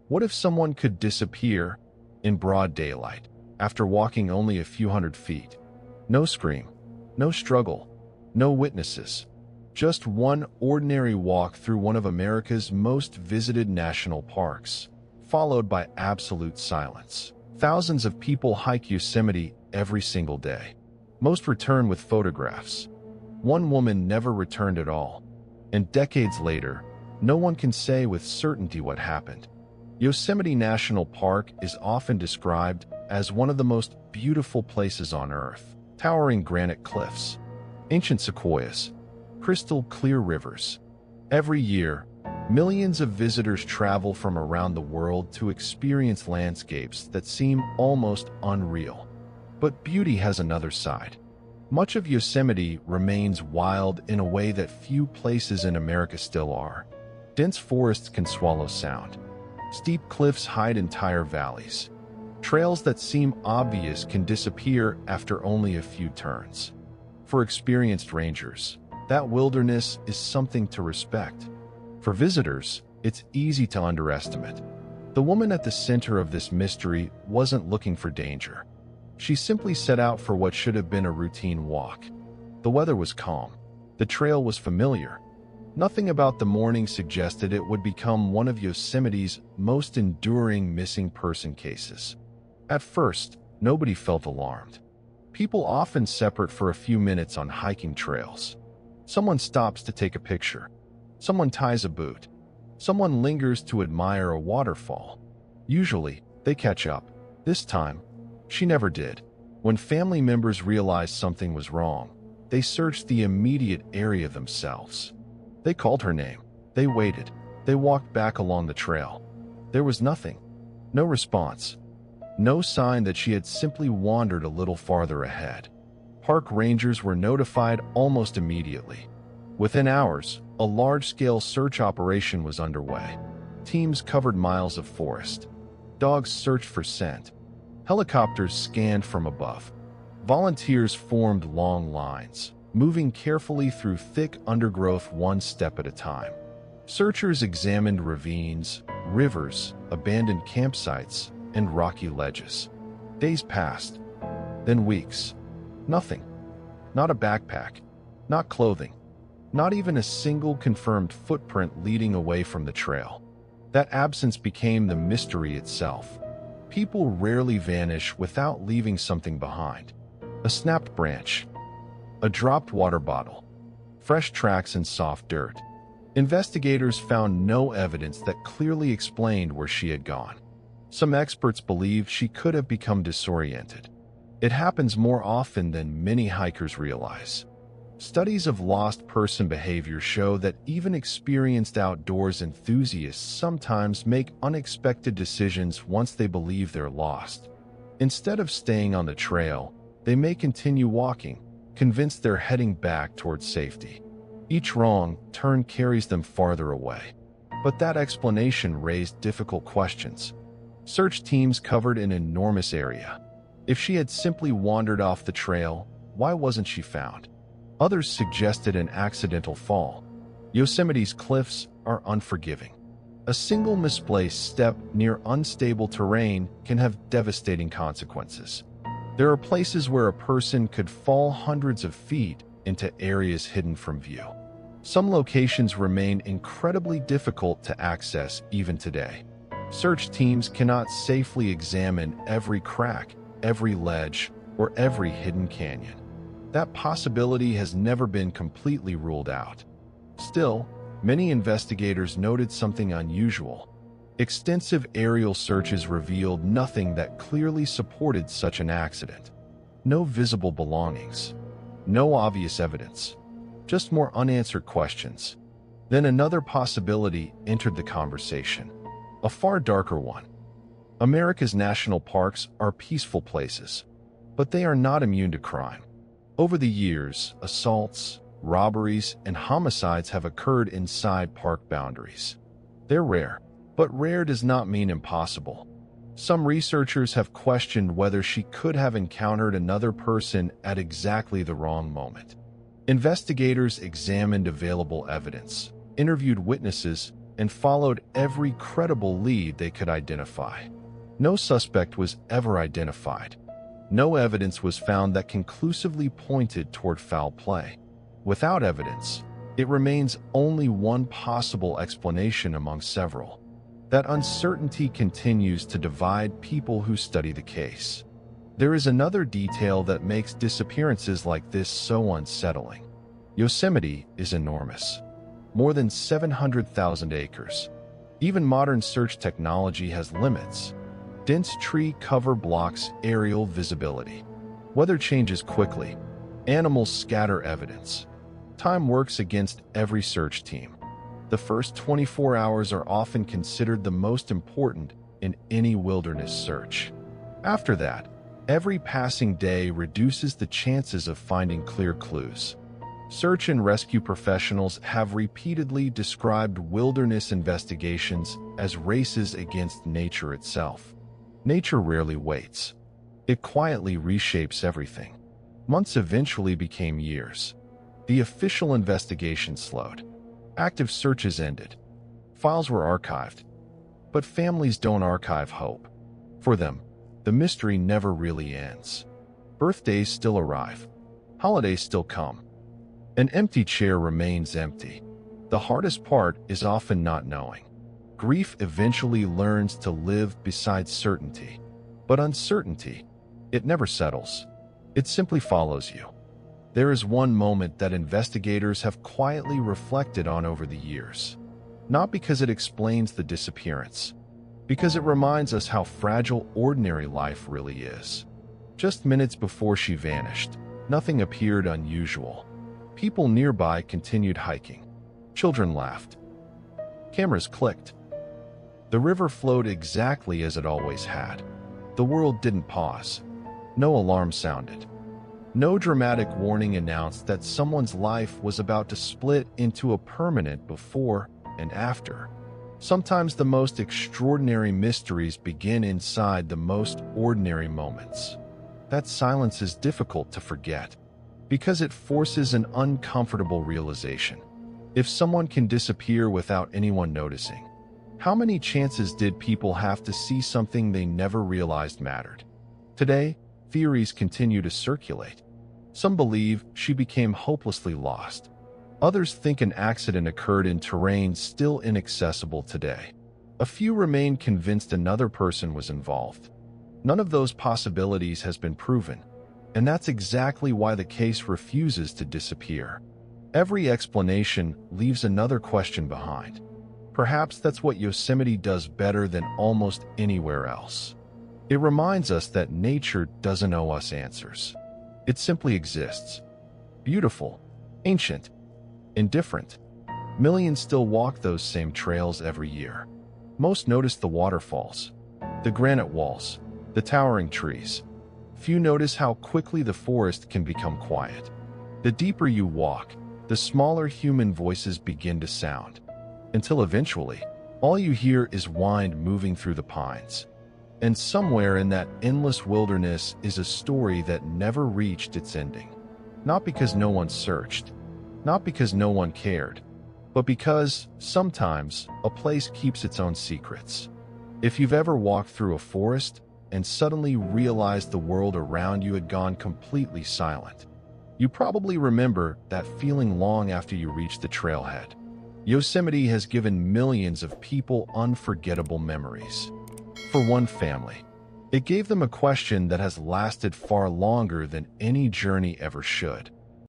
What if someone could disappear in broad daylight after walking only a few hundred feet? No scream, no struggle, no witnesses. Just one ordinary walk through one of America's most visited national parks, followed by absolute silence. Thousands of people hike Yosemite every single day. Most return with photographs. One woman never returned at all, and decades later, no one can say with certainty what happened. Yosemite National Park is often described as one of the most beautiful places on Earth. Towering granite cliffs, ancient sequoias, crystal clear rivers. Every year, millions of visitors travel from around the world to experience landscapes that seem almost unreal. But beauty has another side. Much of Yosemite remains wild in a way that few places in America still are. Dense forests can swallow sound. Steep cliffs hide entire valleys. Trails that seem obvious can disappear after only a few turns. For experienced rangers, that wilderness is something to respect. For visitors, it's easy to underestimate. The woman at the center of this mystery wasn't looking for danger. She simply set out for what should have been a routine walk. The weather was calm. The trail was familiar. Nothing about the morning suggested it would become one of Yosemite's most enduring missing person cases. At first, nobody felt alarmed. People often separate for a few minutes on hiking trails. Someone stops to take a picture. Someone ties a boot. Someone lingers to admire a waterfall. Usually, they catch up. This time, she never did. When family members realized something was wrong, they searched the immediate area themselves. They called her name. They waited. They walked back along the trail. There was nothing. No response. No sign that she had simply wandered a little farther ahead. Park rangers were notified almost immediately. Within hours, a large-scale search operation was underway. Teams covered miles of forest. Dogs searched for scent. Helicopters scanned from above. Volunteers formed long lines, moving carefully through thick undergrowth one step at a time. Searchers examined ravines, rivers, abandoned campsites, and rocky ledges. Days passed, then weeks. Nothing. Not a backpack, not clothing, not even a single confirmed footprint leading away from the trail. That absence became the mystery itself. People rarely vanish without leaving something behind. A snapped branch, a dropped water bottle, fresh tracks in soft dirt. Investigators found no evidence that clearly explained where she had gone. Some experts believe she could have become disoriented. It happens more often than many hikers realize. Studies of lost person behavior show that even experienced outdoors enthusiasts sometimes make unexpected decisions once they believe they're lost. Instead of staying on the trail, they may continue walking, convinced they're heading back towards safety. Each wrong turn carries them farther away. But that explanation raised difficult questions. Search teams covered an enormous area. If she had simply wandered off the trail, why wasn't she found? Others suggested an accidental fall. Yosemite's cliffs are unforgiving. A single misplaced step near unstable terrain can have devastating consequences. There are places where a person could fall hundreds of feet into areas hidden from view. Some locations remain incredibly difficult to access even today. Search teams cannot safely examine every crack, every ledge, or every hidden canyon. That possibility has never been completely ruled out. Still, many investigators noted something unusual. Extensive aerial searches revealed nothing that clearly supported such an accident. No visible belongings. No obvious evidence. Just more unanswered questions. Then another possibility entered the conversation. A far darker one. America's national parks are peaceful places, but they are not immune to crime. Over the years, assaults, robberies, and homicides have occurred inside park boundaries. They're rare, but rare does not mean impossible. Some researchers have questioned whether she could have encountered another person at exactly the wrong moment. Investigators examined available evidence, interviewed witnesses, and followed every credible lead they could identify. No suspect was ever identified. No evidence was found that conclusively pointed toward foul play. Without evidence, it remains only one possible explanation among several. That uncertainty continues to divide people who study the case. There is another detail that makes disappearances like this so unsettling. Yosemite is enormous. More than 700,000 acres. Even modern search technology has limits. Dense tree cover blocks aerial visibility. Weather changes quickly. Animals scatter evidence. Time works against every search team. The first 24 hours are often considered the most important in any wilderness search. After that, every passing day reduces the chances of finding clear clues. Search and rescue professionals have repeatedly described wilderness investigations as races against nature itself. Nature rarely waits. It quietly reshapes everything. Months eventually became years. The official investigation slowed. Active searches ended. Files were archived. But families don't archive hope. For them, the mystery never really ends. Birthdays still arrive. Holidays still come. An empty chair remains empty. The hardest part is often not knowing. Grief eventually learns to live beside certainty. But uncertainty, it never settles. It simply follows you. There is one moment that investigators have quietly reflected on over the years. Not because it explains the disappearance, because it reminds us how fragile ordinary life really is. Just minutes before she vanished, nothing appeared unusual. People nearby continued hiking. Children laughed. Cameras clicked. The river flowed exactly as it always had. The world didn't pause. No alarm sounded. No dramatic warning announced that someone's life was about to split into a permanent before and after. Sometimes the most extraordinary mysteries begin inside the most ordinary moments. That silence is difficult to forget, because it forces an uncomfortable realization. If someone can disappear without anyone noticing, how many chances did people have to see something they never realized mattered? Today, theories continue to circulate. Some believe she became hopelessly lost. Others think an accident occurred in terrain still inaccessible today. A few remain convinced another person was involved. None of those possibilities has been proven, and that's exactly why the case refuses to disappear. Every explanation leaves another question behind. Perhaps that's what Yosemite does better than almost anywhere else. It reminds us that nature doesn't owe us answers. It simply exists. Beautiful, ancient, indifferent. Millions still walk those same trails every year. Most notice the waterfalls, the granite walls, the towering trees. Few notice how quickly the forest can become quiet. The deeper you walk, the smaller human voices begin to sound, until eventually, all you hear is wind moving through the pines. And somewhere in that endless wilderness is a story that never reached its ending. Not because no one searched, not because no one cared, but because, sometimes, a place keeps its own secrets. If you've ever walked through a forest and suddenly realized the world around you had gone completely silent, you probably remember that feeling long after you reached the trailhead. Yosemite has given millions of people unforgettable memories. For one family, it gave them a question that has lasted far longer than any journey ever should.